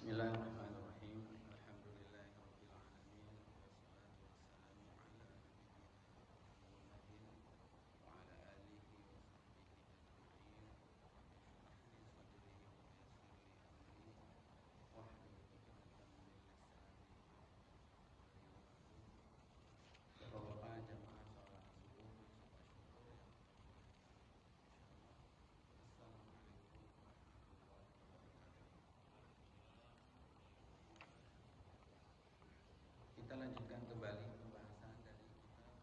Bismillahirrahmanirrahim. Alhamdulillahirabbil alamin wassalatu wassalamu ala nabiyyina Muhammadin wa ala alihi wa sahbihi ajma'in. Rabbi shrah li sadri wa yassir li amri wahlul 'uqdatam min lisani yafqahu qawli. Bapak-bapak jamaah salat subuh, kita lanjutkan kembali pembahasan dari kitab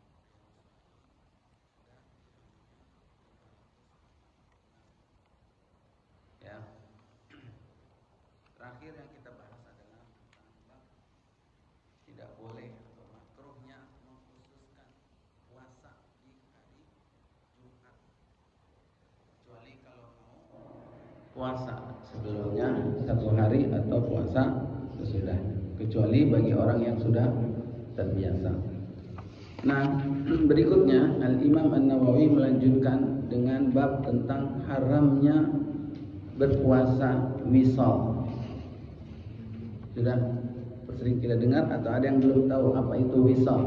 ya. Terakhir yang kita bahas adalah tentang tidak boleh atau makruhnya mengkhususkan puasa di hari Jumat, kecuali kalau mau puasa sebelumnya satu hari atau puasa sesudahnya, kecuali bagi orang yang sudah terbiasa. Nah, berikutnya Al-Imam An-Nawawi melanjutkan dengan bab tentang haramnya berpuasa wisal. Sudah sering kita dengar atau ada yang belum tahu apa itu wisal?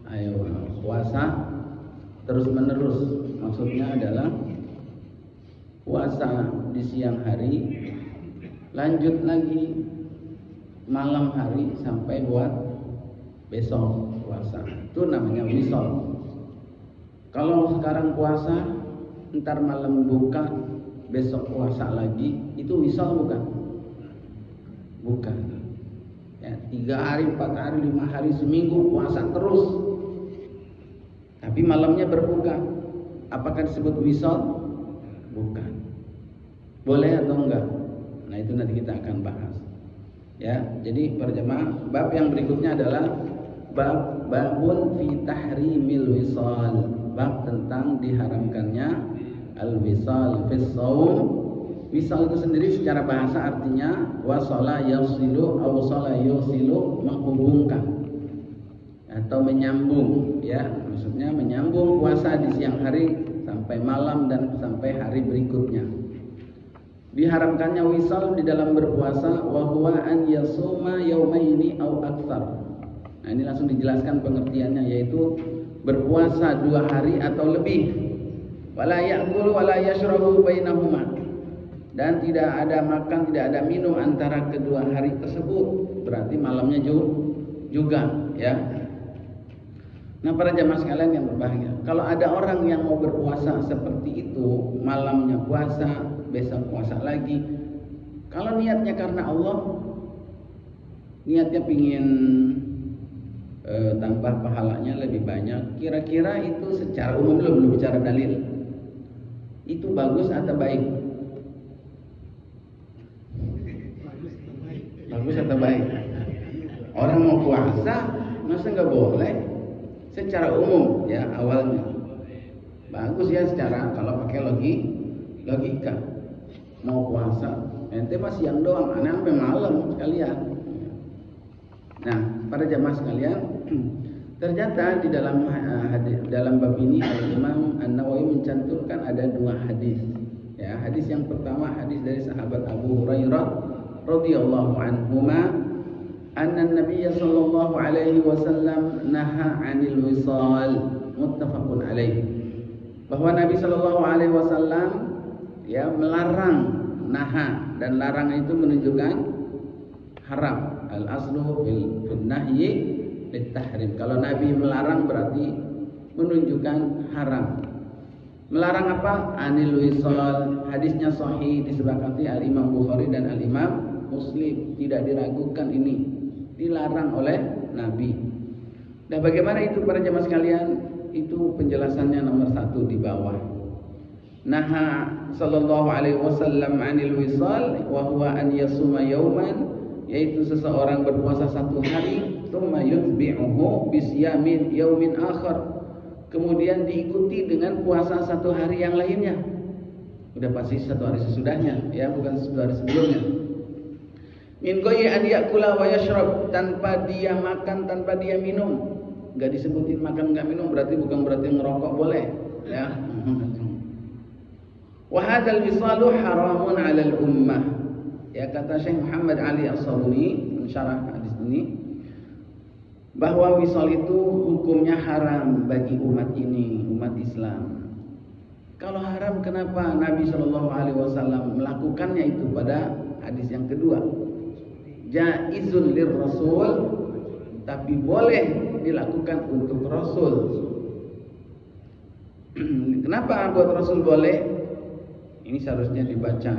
Ayo, puasa terus menerus. Maksudnya adalah puasa di siang hari, lanjut lagi malam hari sampai buat besok puasa. Itu namanya wisal. Kalau sekarang puasa, ntar malam buka, besok puasa lagi, itu wisal bukan? Bukan. Ya, 3 hari, 4 hari, 5 hari, seminggu puasa terus, tapi malamnya berbuka. Apakah disebut wisal? Bukan. Boleh atau enggak? Nah, itu nanti kita akan bahas. Ya, jadi para jemaah, bab yang berikutnya adalah babun fi tahrimil wisal. Bab tentang diharamkannya al-wisal fi shaum. Wisal itu sendiri secara bahasa artinya wasala yasilu aw sala yusilu, menghubungkan atau menyambung, ya. Maksudnya menyambung puasa di siang hari sampai malam dan sampai hari berikutnya. Diharamkannya wisal di dalam berpuasa wa huwa an yasuma yaumaini aw aktsar. Nah, ini langsung dijelaskan pengertiannya, yaitu berpuasa 2 hari atau lebih. Wala ya'kulu wala yashrabu bainahuma. Dan tidak ada makan, tidak ada minum antara kedua hari tersebut. Berarti malamnya juga, ya. Nah, para jamaah sekalian yang berbahagia, kalau ada orang yang mau berpuasa seperti itu, malamnya puasa, besok puasa lagi, kalau niatnya karena Allah, niatnya pingin tambah pahalanya lebih banyak, kira-kira itu secara umum, belum bicara dalil, itu bagus atau baik? Bagus atau baik? Orang mau puasa, masa nggak boleh? Secara umum, ya, awalnya bagus ya, secara kalau pakai logika. Mau puasa, ente masih siang doang, aneh sampai malam sekalian. Nah, para jamaah sekalian, ternyata di dalam bab ini Imam An-Nawawi mencantumkan ada 2 hadis. Ya, hadis yang pertama hadis dari sahabat Abu Hurairah radhiyallahu anhuma, anna Nabiy sallallahu alaihi wasallam naha 'anil wisal, muttafaqun alaih. Bahwa Nabi sallallahu alaihi wasallam ya melarang, naha, dan larang itu menunjukkan haram. Al aslu fil nahyi lit tahrim. Kalau Nabi melarang berarti menunjukkan haram. Melarang apa? Anil wisal. Hadisnya sahih, disepakati Al Imam Bukhari dan Al Imam Muslim, tidak diragukan ini dilarang oleh Nabi. Dan bagaimana itu para jemaah sekalian? Itu penjelasannya nomor 1 di bawah. Naha sallallahu alaihi wasallam 'anil wisal wa huwa an yasuma yauman, yaitu seseorang berpuasa 1 hari, tsumma yutbi'uhu bisyamin yaumin akhar, kemudian diikuti dengan puasa 1 hari yang lainnya. Udah pasti 1 hari sesudahnya, ya, bukan 1 hari sebelumnya. Min ghairi an ya'kula wa yashrab, tanpa dia makan, tanpa dia minum. Enggak disebutin makan enggak minum, bukan berarti ngerokok boleh, ya. Wa hadzal wisalu haramun 'alal ummah, Ya, kata Syekh Muhammad Ali As-Sabuni mensyarah hadis ini, bahwa wisal itu hukumnya haram bagi umat ini, umat Islam. Kalau haram, kenapa Nabi Shallallahu Alaihi Wasallam melakukannya itu pada hadis yang kedua? Jaizun lir Rasul, tapi boleh dilakukan untuk Rasul. Kenapa buat Rasul boleh? Ini seharusnya dibaca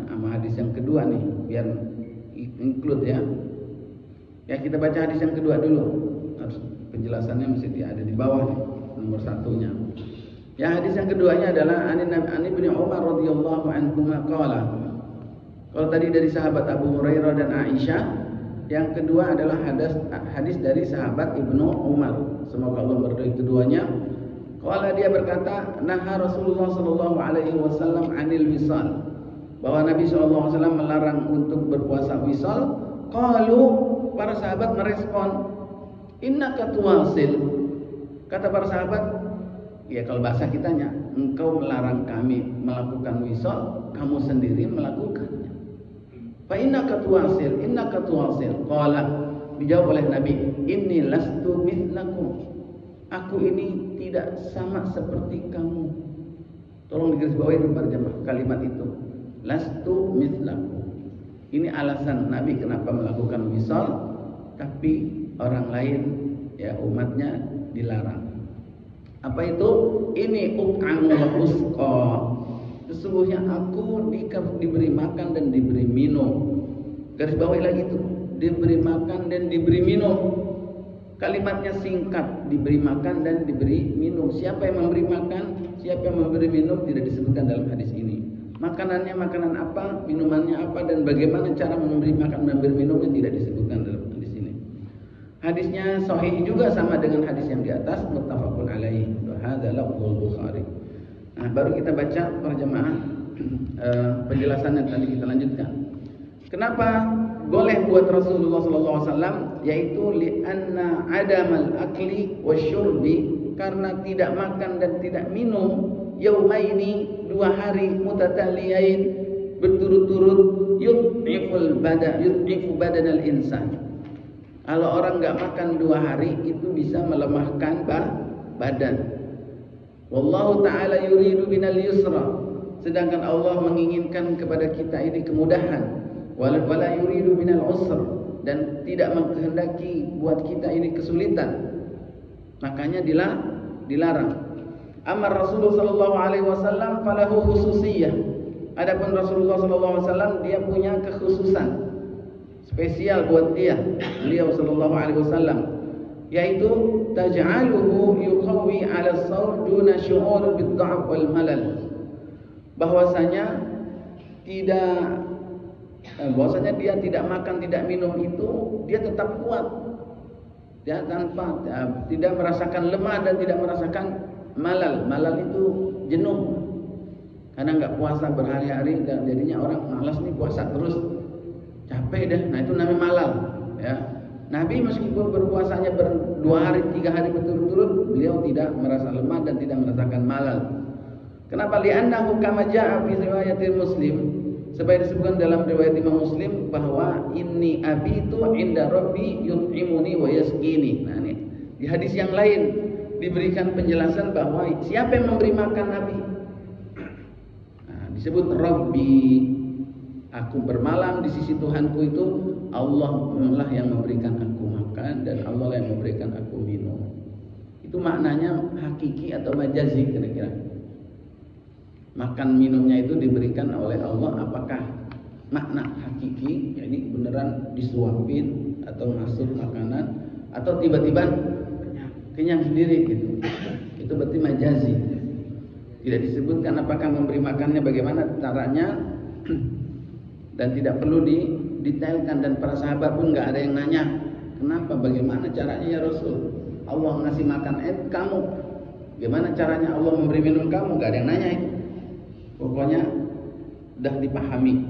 sama hadis yang kedua nih, biar include ya. Ya, kita baca hadis yang kedua dulu. Harus penjelasannya mesti ada di bawah nih, nomor satunya. Ya, hadis yang keduanya adalah An Ibnu Umar radhiyallahu anhuma qala. Kalau tadi dari sahabat Abu Hurairah dan Aisyah, yang kedua adalah hadis dari sahabat Ibnu Umar. Semoga Allah meridhai keduanya. Qala, dia berkata, naha Rasulullah sallallahu alaihi wasallam 'anil wisal. Bahwa Nabi sallallahu alaihi wasallam melarang untuk berpuasa wisal. Qalu, para sahabat merespon, innaka tuwasil. Kata para sahabat, ya kalau bahasa kitanya, engkau melarang kami melakukan wisal, kamu sendiri melakukannya. Fa innaka tuwasil. Qala, dijawab oleh Nabi, inni lastu mithlakum. Aku ini tidak sama seperti kamu. Tolong digarisbawahi itu berjamaah kalimat itu. Lastu mithlakum. Ini alasan Nabi kenapa melakukan wisal, tapi orang lain, ya umatnya, dilarang. Apa itu? Ini uk'amul usqa. Sesungguhnya aku diberi makan dan diberi minum. Garis bawahi lagi itu, diberi makan dan diberi minum. Kalimatnya singkat, diberi makan dan diberi minum. Siapa yang memberi makan, siapa yang memberi minum tidak disebutkan dalam hadis ini. Makanannya makanan apa, minumannya apa, dan bagaimana cara memberi makan dan memberi minumnya tidak disebutkan dalam hadis ini. Hadisnya sahih juga sama dengan hadis yang di atas, muttafaqun alaihi. Hadza lafzul Bukhari. Nah, baru kita baca perjamaah penjelasan yang tadi kita lanjutkan. Kenapa boleh buat Rasulullah SAW? Yaitu li'anna adamal akli wasyurbi, karena tidak makan dan tidak minum yaumaini, 2 hari mutataliyain berturut-turut, yud'ifu badanal insan. Kalau orang enggak makan 2 hari itu bisa melemahkan badan. Wallahu ta'ala yuridu binal yusra, sedangkan Allah menginginkan kepada kita ini kemudahan. Wala yuridu minal usr, dan tidak mengkehendaki buat kita ini kesulitan. Makanya dilarang. Amar Rasulullah sallallahu alaihi wasallam falahu khususiyah. Adapun Rasulullah sallallahu alaihi wasallam dia punya kekhususan spesial buat dia, beliau sallallahu alaihi wasallam, yaitu taj'aluhu yuqawi 'ala as-sawm duna syu'ur bid-dha'f wal malal. Bahwasanya dia tidak makan, tidak minum itu dia tetap kuat. Dia tidak merasakan lemah dan tidak merasakan malal. Malal itu jenuh. Karena enggak puasa berhari-hari dan jadinya orang malas nih puasa terus. Capek deh. Nah, itu namanya malal, ya. Nabi meskipun berpuasanya 2 hari, 3 hari berturut-turut, beliau tidak merasa lemah dan tidak merasakan malal. Kenapa? Li'annahu kama ja'a fi riwayatil Muslim. Supaya disebutkan dalam riwayat Imam Muslim bahwa inni abitu inda rabbi yut'imuni wa yasqini. Nah, ini di hadis yang lain diberikan penjelasan bahwa siapa yang memberi makan Nabi. Nah, disebut Rabbi. Aku bermalam di sisi Tuhanku itu, Allah lah yang memberikan aku makan dan Allah lah yang memberikan aku minum. Itu maknanya hakiki atau majazi kira-kira. Makan minumnya itu diberikan oleh Allah, apakah makna hakiki, yakni beneran disuapin atau ngasih makanan, atau tiba-tiba kenyang sendiri gitu. Itu berarti majazi. Tidak disebutkan apakah memberi makannya bagaimana caranya dan tidak perlu didetailkan, dan para sahabat pun nggak ada yang nanya kenapa, bagaimana caranya ya Rasul, Allah ngasih makan kamu, gimana caranya Allah memberi minum kamu, nggak ada yang nanya itu. Pokoknya dah dipahami.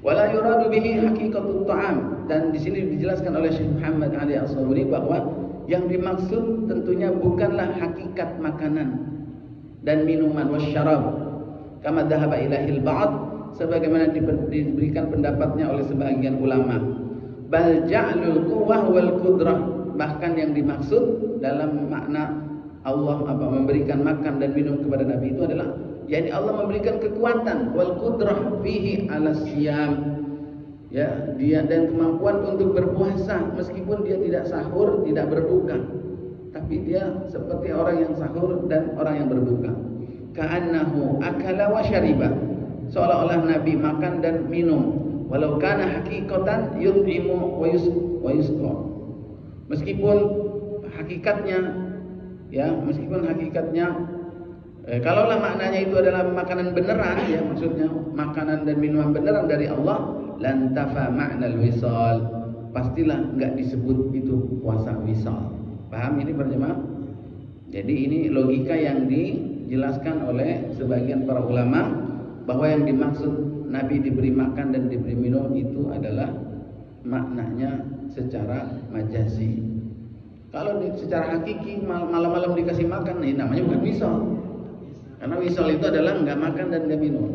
Wala yuradu bihi haqiqatut ta'am, dan di sini dijelaskan oleh Syekh Muhammad Ali As-Sabuni bahwa yang dimaksud tentunya bukanlah hakikat makanan dan minuman wasyarab kama dhahaba ilahil ba'd, sebagaimana diberikan pendapatnya oleh sebagian ulama. Bal ja'lul quwwah wal qudrah, bahkan yang dimaksud dalam makna Allah memberikan makan dan minum kepada Nabi itu adalah yakni Allah memberikan kekuatan wal qudrah fihi ala siyam, ya, dia dan kemampuan untuk berpuasa meskipun dia tidak sahur, tidak berbuka, tapi dia seperti orang yang sahur dan orang yang berbuka. Ka'annahu akala wa syariba, seolah-olah Nabi makan dan minum, walau kana haqiqatan yut'imu wa yusqa, meskipun hakikatnya kalaulah maknanya itu adalah makanan beneran, ya maksudnya makanan dan minuman beneran dari Allah, lantafa ma'nal wisal, pastilah enggak disebut itu puasa wisal. Paham ini berjemaah? Jadi ini logika yang dijelaskan oleh sebagian para ulama bahwa yang dimaksud Nabi diberi makan dan diberi minum itu adalah maknanya secara majazi. Kalau secara hakiki malam-malam dikasih makan, ini namanya bukan wisal. Karena wisal itu adalah enggak makan dan enggak minum.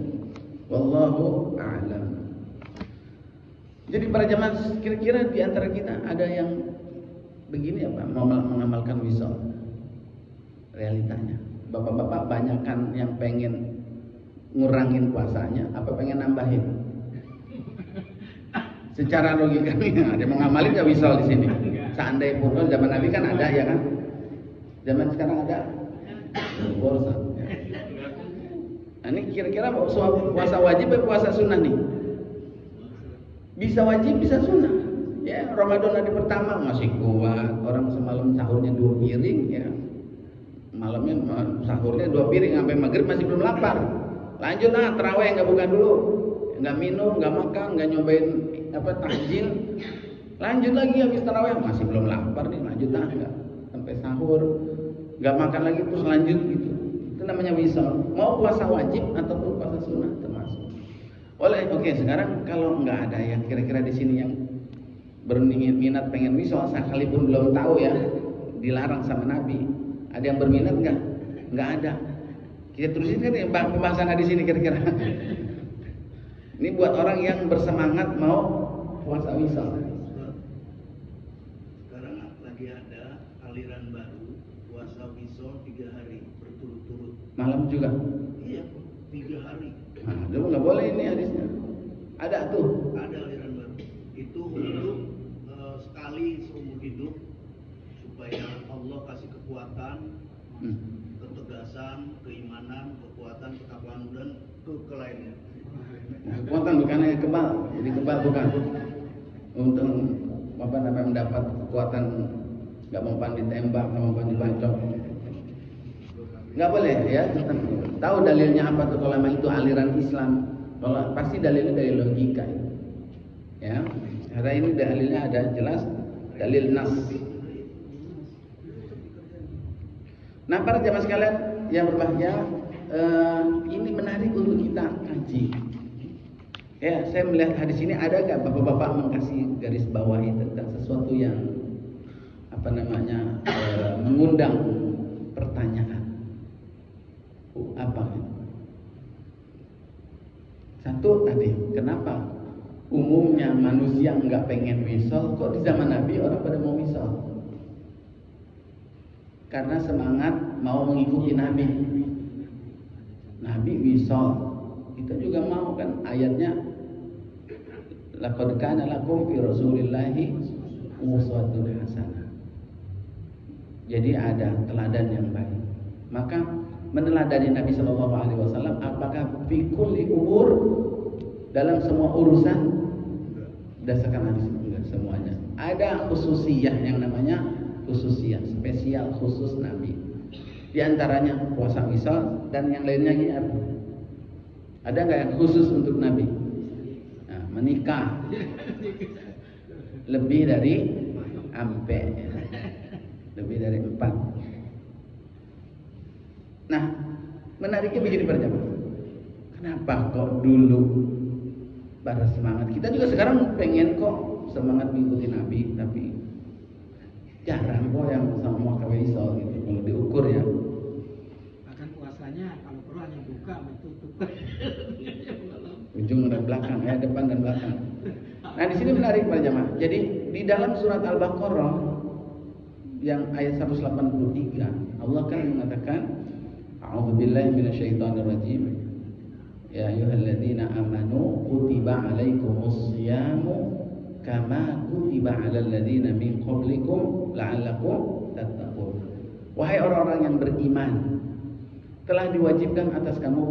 Wallahu a'lam. Jadi para jemaah, kira-kira di antara kita ada yang begini apa mau mengamalkan wisal? Realitanya, bapak-bapak banyakan yang pengen ngurangin puasanya apa pengen nambahin? Secara logikanya ada yang mengamali nggak wisal di sini? Seandainya pun zaman Nabi kan ada, ya kan? Zaman sekarang ada? Bosan. Nah, ini kira-kira puasa wajib atau puasa sunnah nih? Bisa wajib, bisa sunnah. Ya, Ramadan hari pertama masih kuat, orang semalam sahurnya 2 piring, ya. Malamnya sahurnya 2 piring sampai maghrib masih belum lapar. Lanjutlah tarawih nggak buka dulu, nggak minum, nggak makan, nggak nyobain takjil. Lanjut lagi habis tarawih masih belum lapar nih, lanjutlah nggak sampai sahur, nggak makan lagi terus lanjut gitu. Itu namanya wisal. Mau puasa wajib ataupun puasa sunnah termasuk. Oke, sekarang kalau nggak ada yang kira-kira di sini yang berminat pengen wisal, sekalipun belum tahu ya dilarang sama Nabi, ada yang berminat nggak? Nggak ada. Kita terusin kan pembahasan di sini kira-kira. Ini buat orang yang bersemangat mau puasa wisal. Sekarang lagi ada aliran baru puasa wisal 3 hari berturut-turut. Malam juga? Iya, 3 hari. Nah, dulu nggak boleh ini hadisnya. Ada tuh. Ada aliran baru. Itu untuk sekali seumur hidup supaya Allah kasih kekuatan, ketegasan, keimanan, kekuatan, ketakwaan dan kelainnya. Nah, kekuatan bukannya kebal, jadi kebal bukan. Untuk mendapat kekuatan, nggak mempan ditembak, nggak mempan dibacok. Nggak boleh ya. Tahu dalilnya apa tuh kalau memang itu aliran Islam? Kalau pasti dalilnya dari logika. Ya, karena ini dalilnya ada jelas, dalil nas. Nah, para jamaah sekalian yang berbahagia, ini menarik untuk kita kaji. Ya, saya melihat hadis ini ada gak bapak-bapak mengkasih garis bawahi tentang sesuatu yang mengundang pertanyaan. Apa? Satu tadi, kenapa umumnya manusia nggak pengen wisal, kok di zaman Nabi orang pada mau wisal? Karena semangat mau mengikuti Nabi. Nabi wisal, kita juga mau kan, ayatnya laqad kana lakum fi rasulillahi uswatun hasanah. Jadi ada teladan yang baik. Maka meneladani Nabi Shallallahu Alaihi Wasallam, apakah fi kulli umur, dalam semua urusan berdasarkan hadis? Enggak semuanya. Ada khususiyah yang namanya khususiyah, spesial khusus Nabi. Di antaranya puasa wisal dan yang lainnya ini apa? Ada nggak yang khusus untuk Nabi? Nah, menikah lebih dari lebih dari 4. Nah, menariknya begini berjamaah. Kenapa kok dulu pada semangat? Kita juga sekarang pengen kok semangat mengikuti Nabi, tapi jarang kok yang sama kawisal gitu kalau diukur ya. Bahkan puasanya kalau perlu hanya buka tutup. ujung dan belakang ya, depan dan belakang. Nah, di sini menarik para jamaah. Jadi di dalam surat Al-Baqarah yang ayat 183, Allah kan mengatakan, A'udzubillahi minasyaitonirrajim. Ya ayyuhalladzina amanu kutiba alaikumus syiyamu kama kutiba 'alal ladzina min qablikum la'allakum tattaqun. Wahai orang-orang yang beriman, telah diwajibkan atas kamu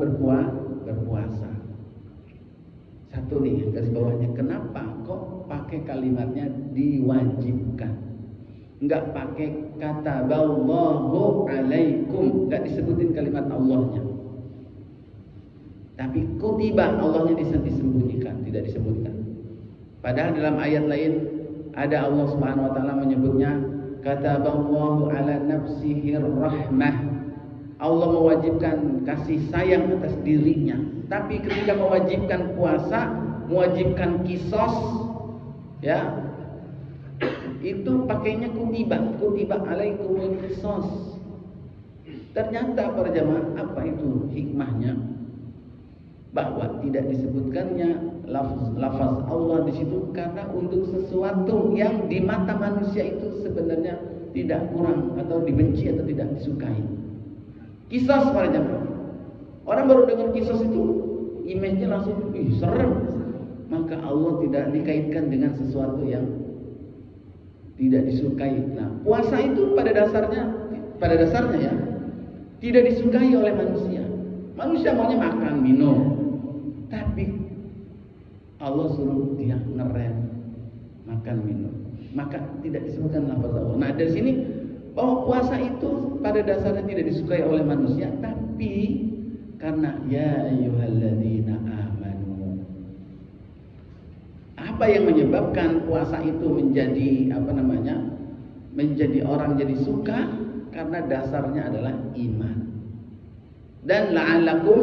berpuasa. Satu nih garis bawahnya, kenapa kok pakai kalimatnya diwajibkan? Enggak pakai kata Allahu alaikum, enggak disebutin kalimat Allahnya. Tapi kutiba, Allahnya disembunyikan, tidak disebutkan. Padahal dalam ayat lain ada Allah Subhanahu wa taala menyebutnya kataballahu ala nafsihir rahmah. Allah mewajibkan kasih sayang atas dirinya. Tapi ketika mewajibkan puasa, mewajibkan kisos, ya, itu pakainya kutiba alaikumul kisos. Ternyata para jamaah, apa itu hikmahnya? Bahwa tidak disebutkannya lafaz Allah di situ karena untuk sesuatu yang di mata manusia itu sebenarnya tidak kurang atau dibenci atau tidak disukai. Kisos para jamaah. Orang baru dengar kisos itu image-nya langsung serem. Maka Allah tidak dikaitkan dengan sesuatu yang tidak disukai. Nah, puasa itu pada dasarnya ya tidak disukai oleh manusia. Manusia maunya makan, minum. Tapi Allah suruh dia ngerem makan, minum. Maka tidak disebutkan lafaz Allah. Nah, dari sini bahwa puasa itu pada dasarnya tidak disukai oleh manusia, tapi karena ya ayyuhalladzina amanu. Apa yang menyebabkan puasa itu menjadi menjadi orang jadi suka? Karena dasarnya adalah iman. Dan la'allakum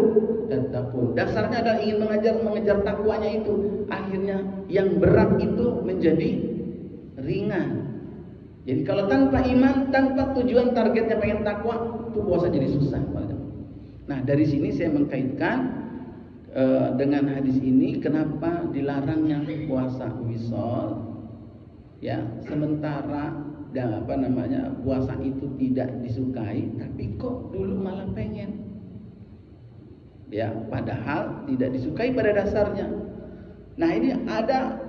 tattaqun. Dasarnya adalah ingin mengejar takwanya itu. Akhirnya yang berat itu menjadi ringan. Jadi kalau tanpa iman, tanpa tujuan targetnya pengen takwa, itu puasa jadi susah. Nah, dari sini saya mengkaitkan dengan hadis ini kenapa dilarangnya puasa wisol, ya, sementara puasa itu tidak disukai, tapi kok dulu malah pengen. Ya, padahal tidak disukai pada dasarnya. Nah, ini ada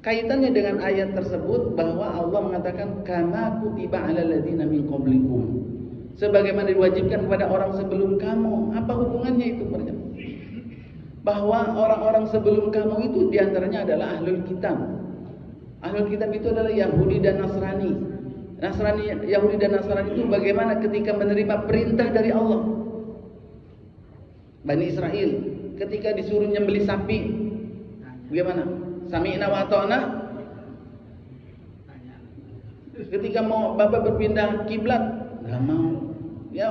kaitannya dengan ayat tersebut bahwa Allah mengatakan kama kutiba 'alal ladzina min qablikum. Sebagaimana diwajibkan kepada orang sebelum kamu. Apa hubungannya itu? Bahwa orang-orang sebelum kamu itu diantaranya adalah ahlul kitab. Ahlul kitab itu adalah Yahudi dan Nasrani. Yahudi dan Nasrani itu bagaimana ketika menerima perintah dari Allah. Bani Israel ketika disuruh nyembelih sapi, bagaimana? Sami'na wa ata'na. Ketika mau Bapak berpindah kiblat, enggak mau. Ya,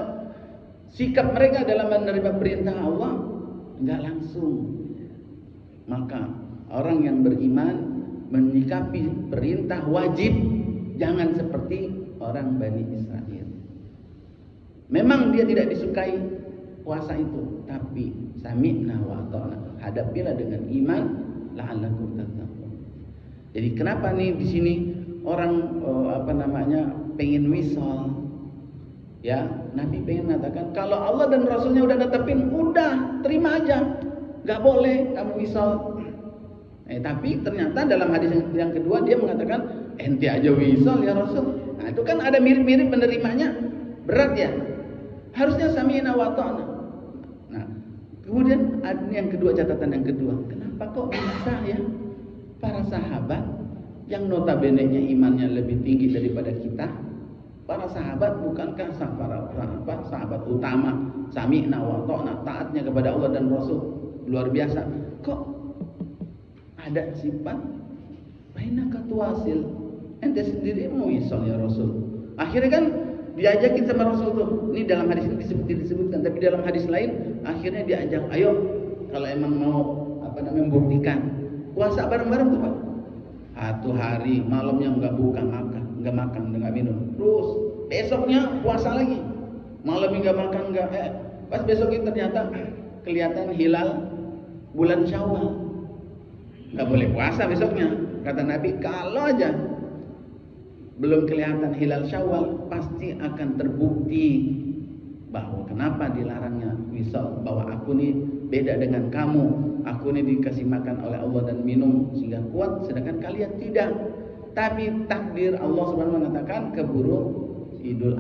sikap mereka dalam menerima perintah Allah enggak langsung. Maka orang yang beriman menyikapi perintah wajib jangan seperti orang Bani Israel. Memang dia tidak disukai puasa itu, tapi sami'na wa ata'na. Hadapilah dengan iman, la'allakum tattaqun. Jadi kenapa nih di sini orang pengen wisol? Ya, Nabi pengen mengatakan kalau Allah dan Rasulnya udah netepin, udah terima aja, nggak boleh kamu wisol. Tapi ternyata dalam hadis yang kedua dia mengatakan ente aja wisol ya Rasul. Nah, itu kan ada mirip-mirip menerimanya, berat ya. Harusnya sami'na wa ata'na. Nah, kemudian ada yang kedua, catatan yang kedua, kenapa kok bisa ya para sahabat yang notabene-nya imannya lebih tinggi daripada kita, para sahabat bukankah sahabat utama, sami'na wa ata'na, taatnya kepada Allah dan Rasul luar biasa, kok ada sifat bainaka tuwasil, ente sendiri mau wisol ya Rasul. Akhirnya kan diajakin sama Rasul tuh. Ini dalam hadis ini disebutkan, tapi dalam hadis lain akhirnya diajak, ayo kalau emang mau membuktikan puasa bareng-bareng tuh Pak. Satu hari malamnya enggak makan, enggak minum. Terus besoknya puasa lagi. Malamnya enggak makan, pas besoknya ternyata kelihatan hilal bulan Syawal. Nggak boleh puasa besoknya. Kata Nabi, kalau aja belum kelihatan hilal Syawal, pasti akan terbukti bahwa kenapa dilarangnya wisal, bahwa aku nih beda dengan kamu, aku nih dikasih makan oleh Allah dan minum sehingga kuat, sedangkan kalian tidak. Tapi takdir Allah Subhanahu mengatakan keburu Idul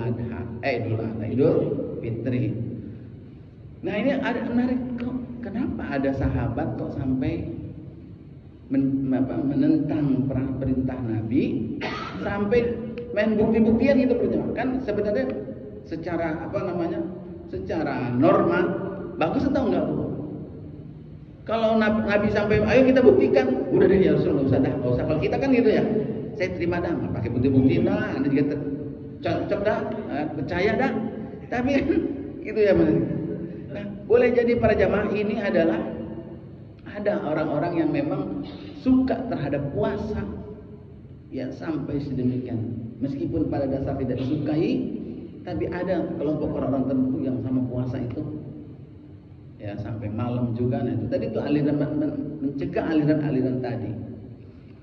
Fitri. Nah ini ada menarik, kok kenapa ada sahabat kok sampai menentang perintah Nabi, sampai main bukti-buktian itu berjamaah. Kan sebenarnya secara secara norma bagus atau enggak tuh? Kalau Nabi sampai ayo kita buktikan, udah deh ya Rasul, nggak usah. Kalau kita kan gitu ya, saya terima dah, pakai bukti-bukti dah, Anda juga cocok dah, percaya dah. Tapi kan gitu ya Mas. Nah, boleh jadi para jamaah ini adalah ada orang-orang yang memang suka terhadap puasa, ya sampai sedemikian. Meskipun pada dasar tidak disukai, tapi ada kelompok orang-orang tertentu yang sama puasa itu ya sampai malam juga. Nah itu tadi itu aliran mencegah aliran-aliran tadi.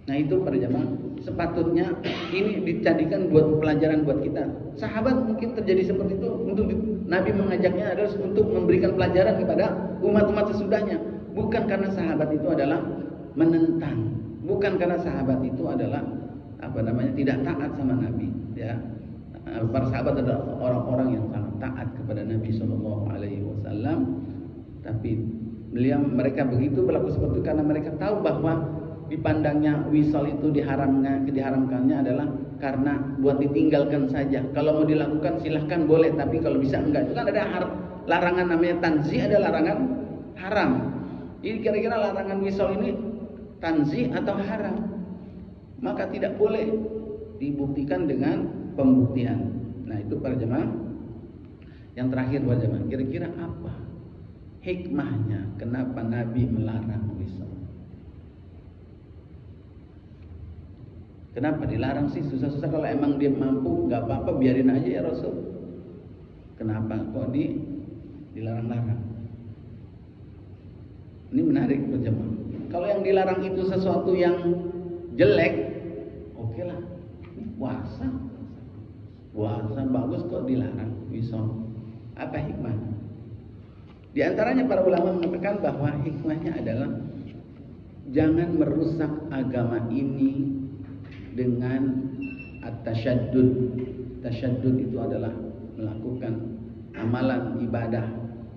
Nah itu para jamaah, sepatutnya ini dijadikan buat pelajaran buat kita. Sahabat mungkin terjadi seperti itu, untuk Nabi mengajaknya adalah untuk memberikan pelajaran kepada umat-umat sesudahnya. Bukan karena sahabat itu adalah menentang, bukan karena sahabat itu adalah tidak taat sama Nabi, ya. Para sahabat adalah orang-orang yang sangat taat kepada Nabi SAW, tapi mereka begitu berlaku seperti itu karena mereka tahu bahwa dipandangnya wisal itu diharamkannya adalah karena buat ditinggalkan saja. Kalau mau dilakukan silahkan boleh, tapi kalau bisa enggak. Itu kan ada larangan namanya tanzih, ada larangan haram. Jadi kira-kira larangan wisal ini tanzih atau haram? Maka tidak boleh dibuktikan dengan pembuktian. Nah itu para jemaah. Yang terakhir para jemaah, kira-kira apa hikmahnya kenapa Nabi melarang wisal? Kenapa dilarang sih? Susah-susah, kalau emang dia mampu nggak apa-apa, biarin aja ya Rasul. Kenapa kok dilarang-larang? Ini menarik para jemaah. Kalau yang dilarang itu sesuatu yang jelek, oke lah. Puasa bagus kok dilarang wisal. Apa hikmahnya? Di antaranya para ulama mengatakan bahwa hikmahnya adalah jangan merusak agama ini dengan at-tasyaddud. Tasyaddud itu adalah melakukan amalan ibadah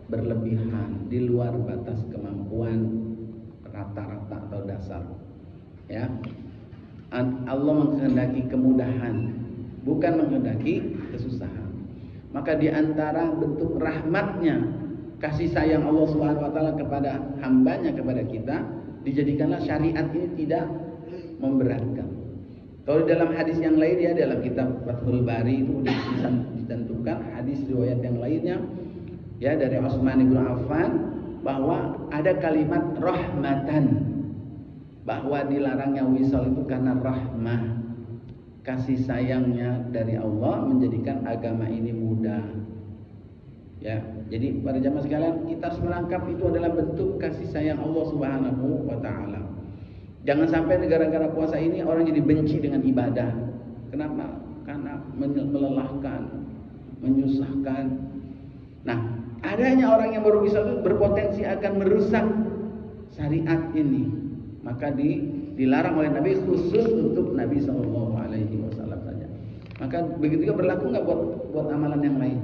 berlebihan di luar batas kemampuan rata-rata atau dasar. Ya. Allah menghendaki kemudahan, bukan menghendaki kesusahan. Maka di antara bentuk rahmatnya, kasih sayang Allah Subhanahu wa taala kepada hambanya, kepada kita, dijadikanlah syariat ini tidak memberatkan. Kalau dalam hadis yang lain, ya dalam kitab Fathul Bari itu ditentukan hadis riwayat yang lainnya, ya dari Utsman bin Affan, bahwa ada kalimat rahmatan, bahwa dilarangnya wisal itu karena rahmah, kasih sayangnya dari Allah menjadikan agama ini mudah. Ya, jadi para jamaah sekalian, kita harus menangkap itu adalah bentuk kasih sayang Allah Subhanahu wa taala. Jangan sampai gara-gara puasa ini orang jadi benci dengan ibadah. Kenapa? Karena melelahkan, menyusahkan. Nah, adanya orang yang baru bisa itu berpotensi akan merusak syariat ini. Maka dilarang oleh Nabi khusus untuk Nabi SAW saja. Maka begitu juga berlaku nggak buat amalan yang lain.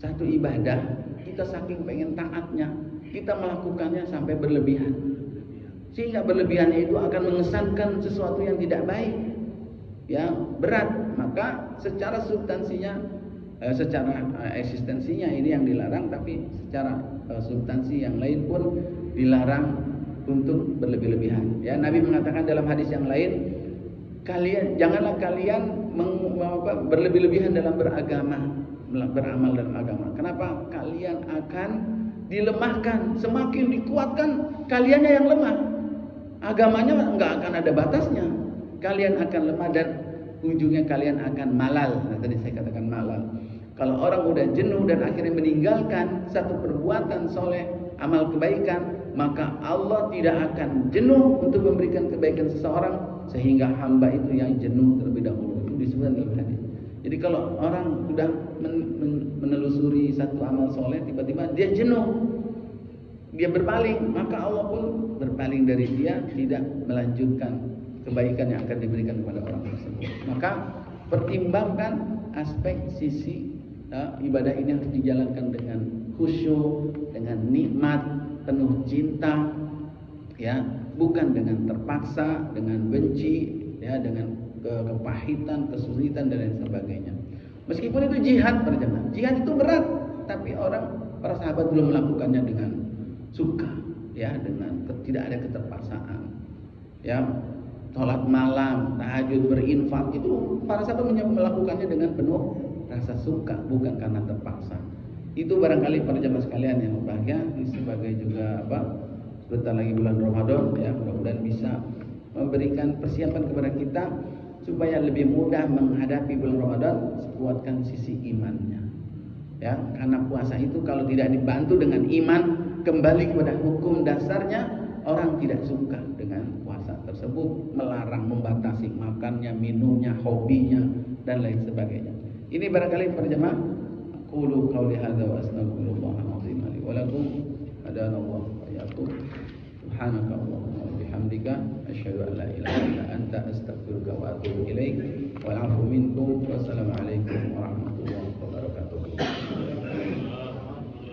Satu ibadah, kita saking pengen taatnya, kita melakukannya sampai berlebihan. Sehingga berlebihannya itu akan mengesankan sesuatu yang tidak baik, ya berat. Maka secara substansinya, secara eksistensinya ini yang dilarang, tapi secara substansi yang lain pun dilarang untuk berlebih-lebihan. Ya, Nabi mengatakan dalam hadis yang lain, janganlah kalian berlebih-lebihan dalam beramal dalam agama. Kenapa? Kalian akan dilemahkan, semakin dikuatkan kaliannya yang lemah. Agamanya nggak akan ada batasnya. Kalian akan lemah dan ujungnya kalian akan malal. Nah, tadi saya katakan malal. Kalau orang udah jenuh dan akhirnya meninggalkan satu perbuatan soleh, amal kebaikan, maka Allah tidak akan jenuh untuk memberikan kebaikan seseorang sehingga hamba itu yang jenuh terlebih dahulu. Itu disebutkan dalam hadis. Jadi kalau orang sudah menelusuri satu amal soleh, tiba-tiba dia jenuh, dia berpaling, maka Allah pun berpaling dari dia, tidak melanjutkan kebaikan yang akan diberikan kepada orang tersebut. Maka pertimbangkan aspek sisi ibadah ini harus dijalankan dengan khusyuk, dengan nikmat, penuh cinta, ya, bukan dengan terpaksa, dengan benci, ya, dengan kepahitan, kesulitan dan lain sebagainya. Meskipun itu jihad, para jemaah, jihad itu berat, tapi para sahabat belum melakukannya dengan suka, ya, dengan tidak ada keterpaksaan, ya. Sholat malam, tahajud, berinfak, itu para sahabat melakukannya dengan penuh rasa suka, bukan karena terpaksa. Itu barangkali para jemaah sekalian yang berbahagia, sebagai juga sebentar lagi bulan Ramadan, ya, mudah-mudahan bisa memberikan persiapan kepada kita supaya lebih mudah menghadapi bulan Ramadan, kuatkan sisi imannya. Ya, karena puasa itu kalau tidak dibantu dengan iman, kembali kepada hukum dasarnya, orang tidak suka dengan puasa tersebut, melarang, membatasi makannya, minumnya, hobinya dan lain sebagainya. Ini barangkali para jemaah, qulu qauli hadza wa astaghfirullahal azim li wa lakum, hadanallahu wa iyyakum. Subhanakallahumma wa bihamdika asyhadu an la ilaha illa anta astaghfiruka wa atubu ilaik. Wal 'afwu minkum. Wassalamu alaikum warahmatullahi